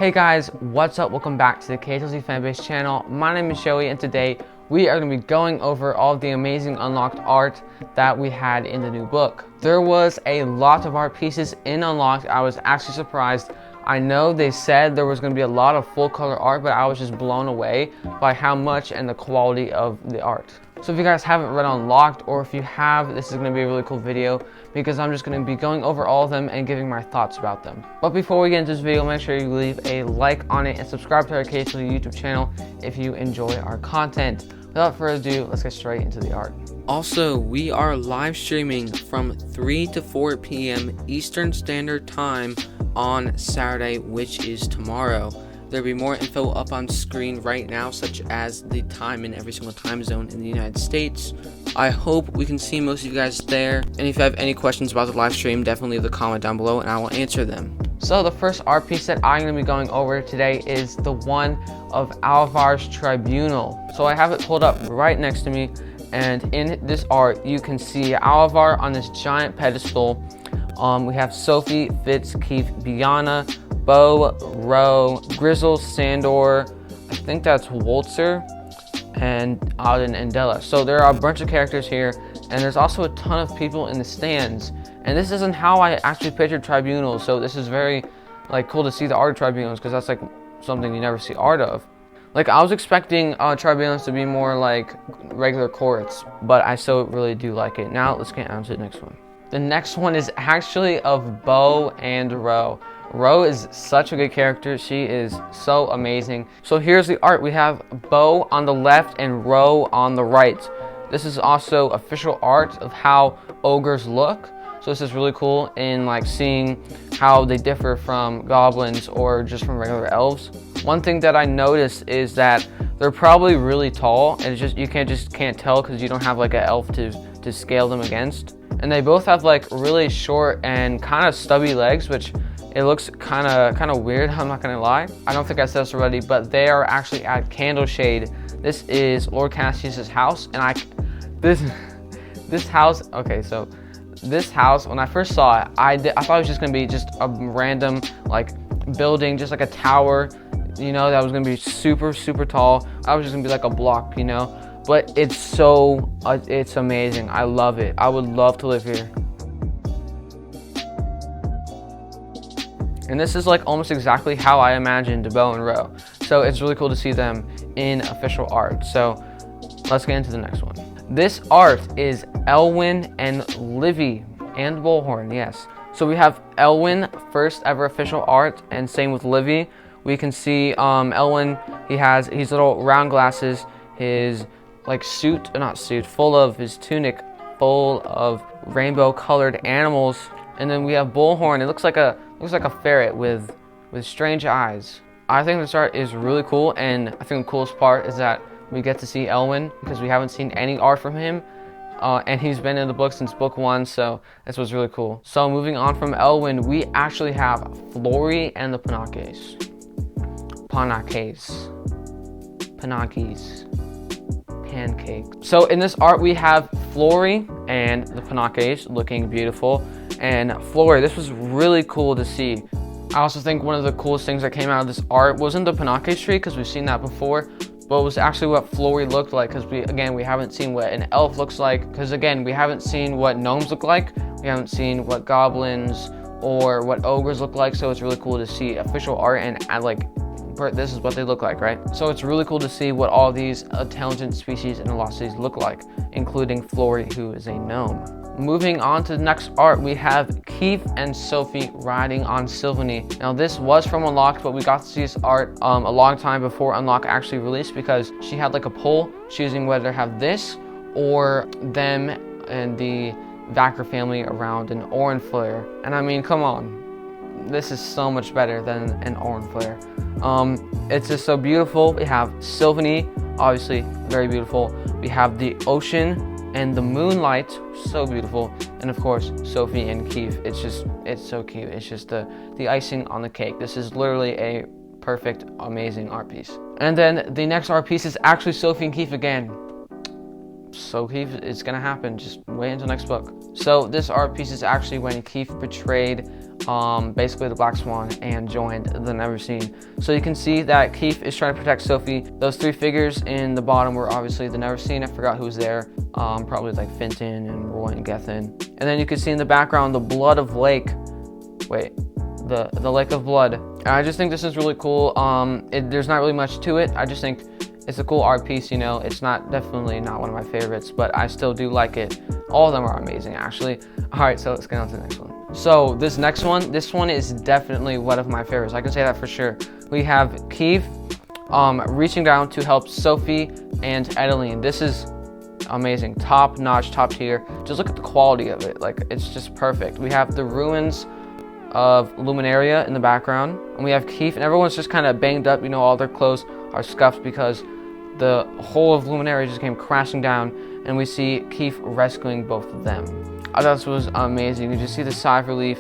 Hey guys, what's up? Welcome back to the KotLC Fanbase channel. My name is Jaiya, and today we are going to be going over all of the amazing unlocked art that we had in the new book. There was a lot of art pieces in Unlocked. I was actually surprised. I know they said there was going to be a lot of full color art, but I was just blown away by how much and the quality of the art. So if you guys haven't read Unlocked, or if you have, this is going to be a really cool video because I'm just going to be going over all of them and giving my thoughts about them. But before we get into this video, make sure you leave a like on it and subscribe to our KotLC YouTube channel if you enjoy our content. Without further ado, let's get straight into the art. Also, we are live streaming from 3 to 4 p.m. Eastern Standard Time on Saturday, which is tomorrow. There'll be more info up on screen right now, such as the time in every single time zone in the United States. I hope we can see most of you guys there. And if you have any questions about the live stream, definitely leave a comment down below and I will answer them. So the first art piece that I'm going to be going over today is the one of Alvars Tribunal. So I have it pulled up right next to me, and in this art you can see Alvar on this giant pedestal. We have Sophie, Fitz, Keith, Biana, Bo, Ro, Grizzle, Sandor, I think that's Waltzer, and Auden and Della. So there are a bunch of characters here, and there's also a ton of people in the stands. And this isn't how I actually pictured tribunals, so this is very cool to see the art of tribunals, because that's like something you never see art of. Like, I was expecting tribunals to be more like regular courts, but I still really do like it. Now let's get on to the next one. The next one is actually of Bo and Ro. Ro is such a good character. She is so amazing. So here's the art. We have Bo on the left and Ro on the right. This is also official art of how ogres look. So this is really cool in like how they differ from goblins or just from regular elves. One thing that I noticed is that they're probably really tall, and it's just you can't tell because you don't have like an elf to scale them against. And they both have like really short and kind of stubby legs, which it looks kind of weird, I'm not gonna lie. I don't think I said this already, but they are actually at Candleshade. This is Lord Cassius's house, and this house. Okay, so this house, when I first saw it, I thought it was just gonna be just a random like building, just like a tower, you know, that was gonna be super tall. I was just gonna be like a block, you know. But it's it's amazing. I love it. I would love to live here. And this is like almost exactly how I imagined Bo and Ro. So it's really cool to see them in official art. So let's get into the next one. This art is Elwyn and Livy and Bullhorn, yes. So we have Elwyn, first ever official art, and same with Livy. We can see Elwyn, he's little round glasses, his like full of his tunic full of rainbow colored animals. And then we have Bullhorn. It looks like a ferret with strange eyes. I think this art is really cool, and I think the coolest part is that we get to see Elwyn because we haven't seen any art from him, and he's been in the book since book 1, so this was really cool. So moving on from Elwyn, we actually have Flory and the Panakes. Pancake. So in this art we have Flory and the Panakes looking beautiful. And Flory, this was really cool to see. I also think one of the coolest things that came out of this art wasn't the Panakes tree, because we've seen that before, but it was actually what Flory looked like, because we haven't seen what an elf looks like, because again, we haven't seen what gnomes look like, we haven't seen what goblins or what ogres look like, so it's really cool to see official art and this is what they look like, right? So it's really cool to see what all these intelligent species and velocities look like, including Flory, who is a gnome. Moving on to the next art, we have Keith and Sophie riding on Sylvany. Now this was from Unlocked, but we got to see this art a long time before Unlocked actually released, because she had like a poll choosing whether to have this or them and the Vacker family around an orange flare. And I mean, come on, this is so much better than an orange flare. It's just so beautiful. We have Sylvany, obviously very beautiful. We have the ocean and the moonlight, so beautiful. And of course, Sophie and Keith. It's so cute. It's just the icing on the cake. This is literally a perfect, amazing art piece. And then the next art piece is actually Sophie and Keith again. So Keith, it's gonna happen. Just wait until next book. So this art piece is actually when Keith betrayed basically the Black Swan, and joined the Neverseen. So you can see that Keith is trying to protect Sophie. Those three figures in the bottom were obviously the Neverseen. I forgot who's there. Probably like Finton and Roy and Gethin. And then you can see in the background the blood of lake. Wait, the lake of blood. And I just think this is really cool. There's not really much to it. I just think it's a cool art piece, you know. It's definitely not one of my favorites, but I still do like it. All of them are amazing, actually. All right, so let's get on to the next one. So this next one, this one is definitely one of my favorites. I can say that for sure. We have Keith reaching down to help Sophie and Adeline. This is amazing, top notch, top tier. Just look at the quality of it. Like, it's just perfect. We have the ruins of Luminaria in the background, and we have Keith, and everyone's just kind of banged up, you know. All their clothes are scuffed because the whole of Luminaria just came crashing down, and we see Keith rescuing both of them. I thought this was amazing. You just see the sigh of relief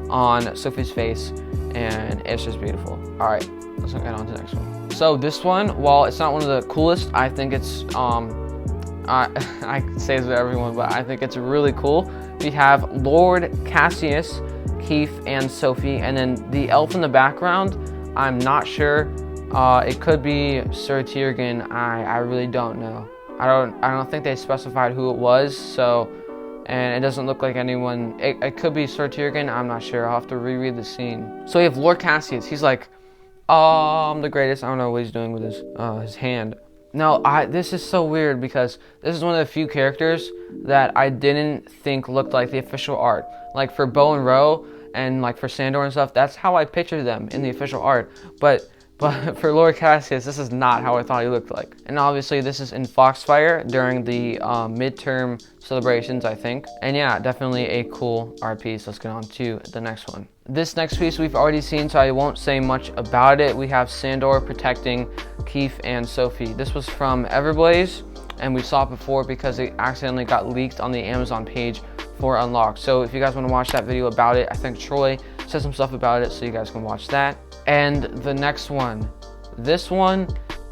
on Sophie's face, and it's just beautiful. All right, let's get on to the next one. So this one, while it's not one of the coolest, I think it's I say this to everyone, but I think it's really cool. We have Lord Cassius, Keith, and Sophie, and then the elf in the background, I'm not sure. It could be Sir Tiergan. I really don't know. I don't think they specified who it was, so, and it doesn't look like anyone. It could be Sir Tiergan, I'm not sure. I'll have to reread the scene. So we have Lord Cassius. He's like, oh, I'm the greatest. I don't know what he's doing with his hand. No, this is so weird because this is one of the few characters that I didn't think looked like the official art. Like for Bo and Ro and like for Sandor and stuff, that's how I pictured them in the official art. But for Lord Cassius, this is not how I thought he looked like. And obviously this is in Foxfire during the midterm celebrations, I think. And yeah, definitely a cool art piece. Let's get on to the next one. This next piece we've already seen, so I won't say much about it. We have Sandor protecting Keith and Sophie. This was from Everblaze, and we saw it before because it accidentally got leaked on the Amazon page for Unlocked. So if you guys want to watch that video about it, I think Troy said some stuff about it, so you guys can watch that. And the next one, this one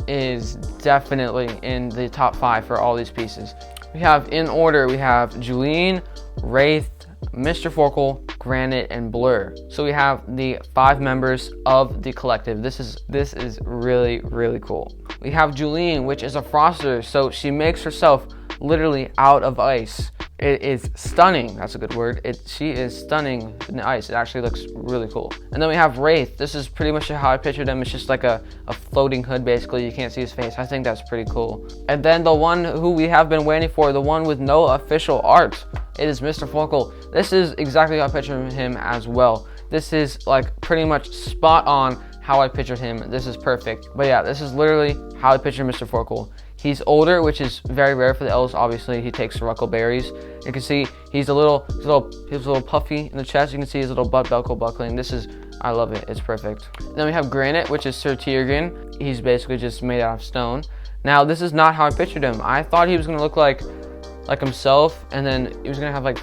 is definitely in the top 5 for all these pieces. We have, in order, we have Julene, Wraith, Mr. Forkle, Granite, and Blur. So we have the 5 members of the collective. This is really, really cool. We have Julene, which is a froster, so she makes herself literally out of ice. It is stunning. That's a good word. She is stunning in the ice. It actually looks really cool. And then we have Wraith. This is pretty much how I pictured him. It's just like a floating hood, basically. You can't see his face. I think that's pretty cool. And then the one who we have been waiting for, the one with no official art, it is Mr. Forkle. This is exactly how I pictured him as well. This is like pretty much spot on how I pictured him. This is perfect. But yeah, this is literally how I pictured Mr. Forkle. He's older, which is very rare for the elves. Obviously, he takes huckleberries. You can see he's a little puffy in the chest. You can see his little butt buckling. I love it. It's perfect. Then we have Granite, which is Sir Tiergan. He's basically just made out of stone. Now, this is not how I pictured him. I thought he was gonna look like himself, and then he was gonna have like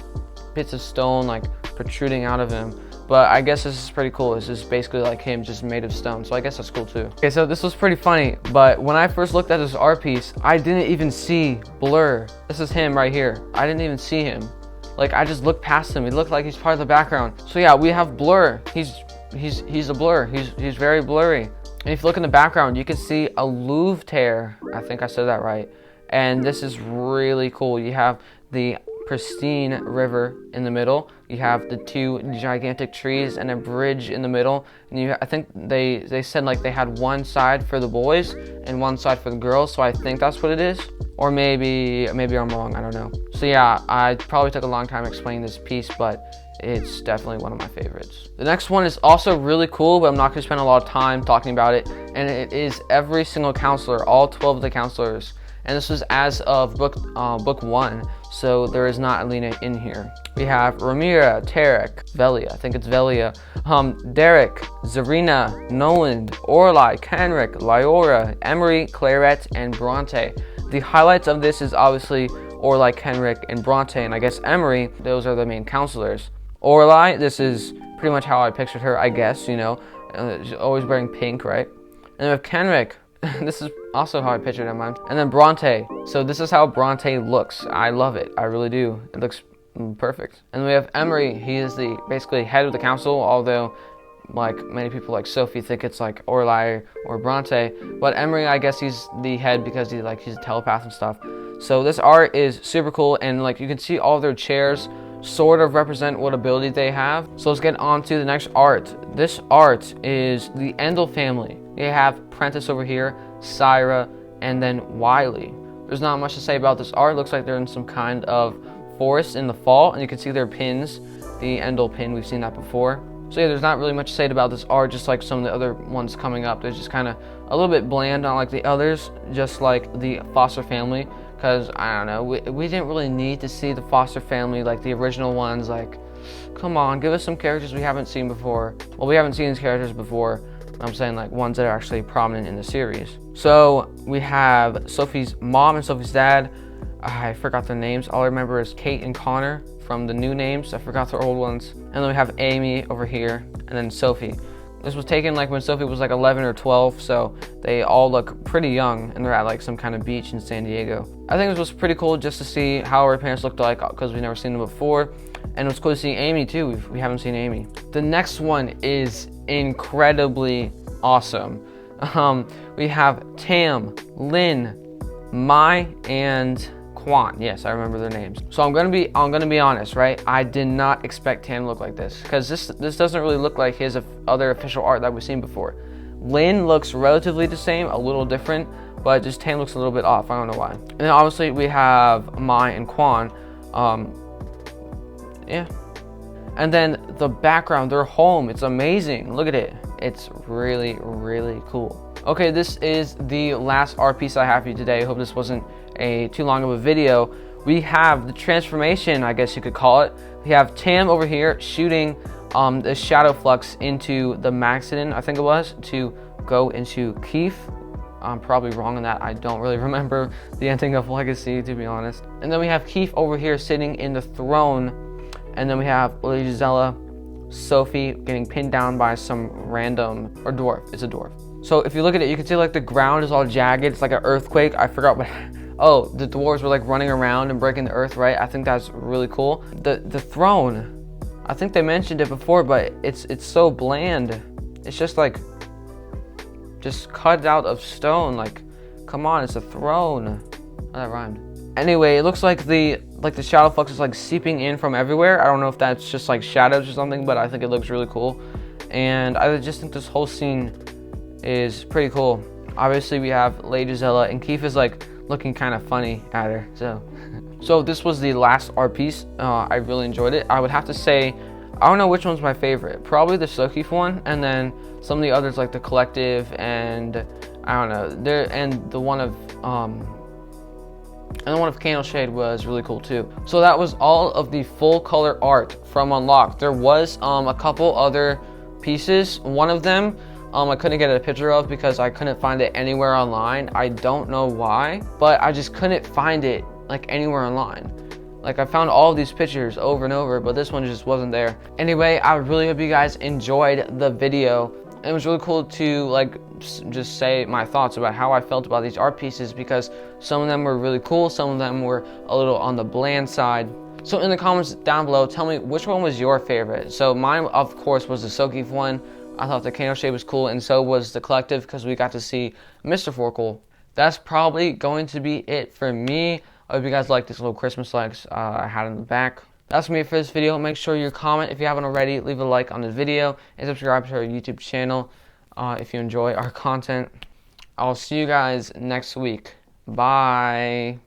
bits of stone like protruding out of him. But I guess this is pretty cool. This is basically like him just made of stone. So I guess that's cool too. Okay, so this was pretty funny. But when I first looked at this art piece, I didn't even see Blur. This is him right here. I didn't even see him. Like, I just looked past him. It looked like he's part of the background. So yeah, we have Blur. He's a blur. He's very blurry. And if you look in the background, you can see a Louvre tear. I think I said that right. And this is really cool. You have the pristine river in the middle. You have the 2 gigantic trees and a bridge in the middle. And I think they said like they had one side for the boys and one side for the girls. So I think that's what it is. Or maybe I'm wrong. I don't know. So yeah, I probably took a long time explaining this piece, but it's definitely one of my favorites. The next one is also really cool, but I'm not going to spend a lot of time talking about it. And it is every single counselor, all 12 of the counselors. And this was as of book 1, so there is not Alina in here. We have Ramira, Tarek, Velia, I think it's Velia, Derek, Zarina, Noland, Orlai, Kenrick, Lyora, Emery, Claret, and Bronte. The highlights of this is obviously Orlai, Kenrick, and Bronte, and I guess Emery, those are the main counselors. Orlai, this is pretty much how I pictured her, I guess, you know, she's always wearing pink, right? And we have Kenrick. This is also how I pictured him. And then Bronte. So this is how Bronte looks. I love it. I really do. It looks Perfect. And we have Emery. He is the basically head of the council, although like many people like Sophie think it's like Orlai or Bronte, but Emery, I guess he's the head because he's a telepath and stuff. So this art is super cool, and like you can see all their chairs sort of represent what ability they have. So let's get on to the next art. This art is the Andal family. They have Prentice over here, Syra, and then Wiley. There's not much to say about this art. It looks like they're in some kind of forest in the fall, and you can see their pins, the Andal pin, we've seen that before. So yeah, there's not really much to say about this art, just like some of the other ones coming up. They're just kind of a little bit bland, not like the others, just like the Foster family, because I don't know, we didn't really need to see the Foster family like the original ones. Like, come on, give us some characters we haven't seen before. Well, we haven't seen these characters before. I'm saying like ones that are actually prominent in the series. So we have Sophie's mom and Sophie's dad. I forgot their names. All I remember is Kate and Connor from the new names. I forgot their old ones. And then we have Amy over here, and then Sophie. This was taken like when Sophie was like 11 or 12, so they all look pretty young, and they're at like some kind of beach in San Diego. I think it was pretty cool just to see how her parents looked like, because we've never seen them before. And it was cool to see Amy too. We haven't seen Amy. The next one is incredibly awesome. We have Tam, Lin, Mai, and Quan. Yes, I remember their names. So I'm gonna be honest, right? I did not expect Tam to look like this, because this doesn't really look like his other official art that we've seen before. Lin looks relatively the same, a little different, but just Tam looks a little bit off. I don't know why. And then obviously we have Mai and Quan. Yeah. And then the background, their home, it's amazing. Look at it. It's really, really cool. Okay, this is the last art piece I have for you today. I hope this wasn't too long of a video. We have the transformation, I guess you could call it. We have Tam over here shooting the shadow flux into the Maxidon, I think it was, to go into Keith. I'm probably wrong on that. I don't really remember the ending of Legacy, to be honest. And then we have Keith over here sitting in the throne. And then we have Lady Gisela, Sophie getting pinned down by some random, or dwarf, it's a dwarf. So if you look at it, you can see like the ground is all jagged. It's like an earthquake. I forgot what, oh, the dwarves were like running around and breaking the earth, right? I think that's really cool. The throne, I think they mentioned it before, but it's so bland. It's just like, just cut out of stone. Like, come on, it's a throne. Oh, that rhymed. Anyway, it looks like the shadow flux is like seeping in from everywhere. I don't know if that's just like shadows or something, but I think it looks really cool. And I just think this whole scene is pretty cool. Obviously we have Lady Gisela, and Keith is like looking kind of funny at her. So this was the last art piece. I really enjoyed it. I would have to say, I don't know which one's my favorite. Probably the Sokeef one, and then some of the others like the Collective, and I don't know. And the one of Candle Shade was really cool too. So that was all of the full color art from Unlocked. There was a couple other pieces. One of them I couldn't get a picture of because I couldn't find it anywhere online. I don't know why, but I just couldn't find it like anywhere online. Like I found all of these pictures over and over, but this one just wasn't there. Anyway, I really hope you guys enjoyed the video. It was really cool to like just say my thoughts about how I felt about these art pieces, because some of them were really cool, some of them were a little on the bland side. So in the comments down below, tell me which one was your favorite. So mine, of course, was the Sokeef one. I thought the Candle Shade was cool, and so was the Collective, because we got to see Mr. Forkle. That's probably going to be it for me. I hope you guys like these little Christmas lights I had in the back. That's me for this video. Make sure you comment if you haven't already, leave a like on this video, and subscribe to our YouTube channel if you enjoy our content. I'll see you guys next week. Bye.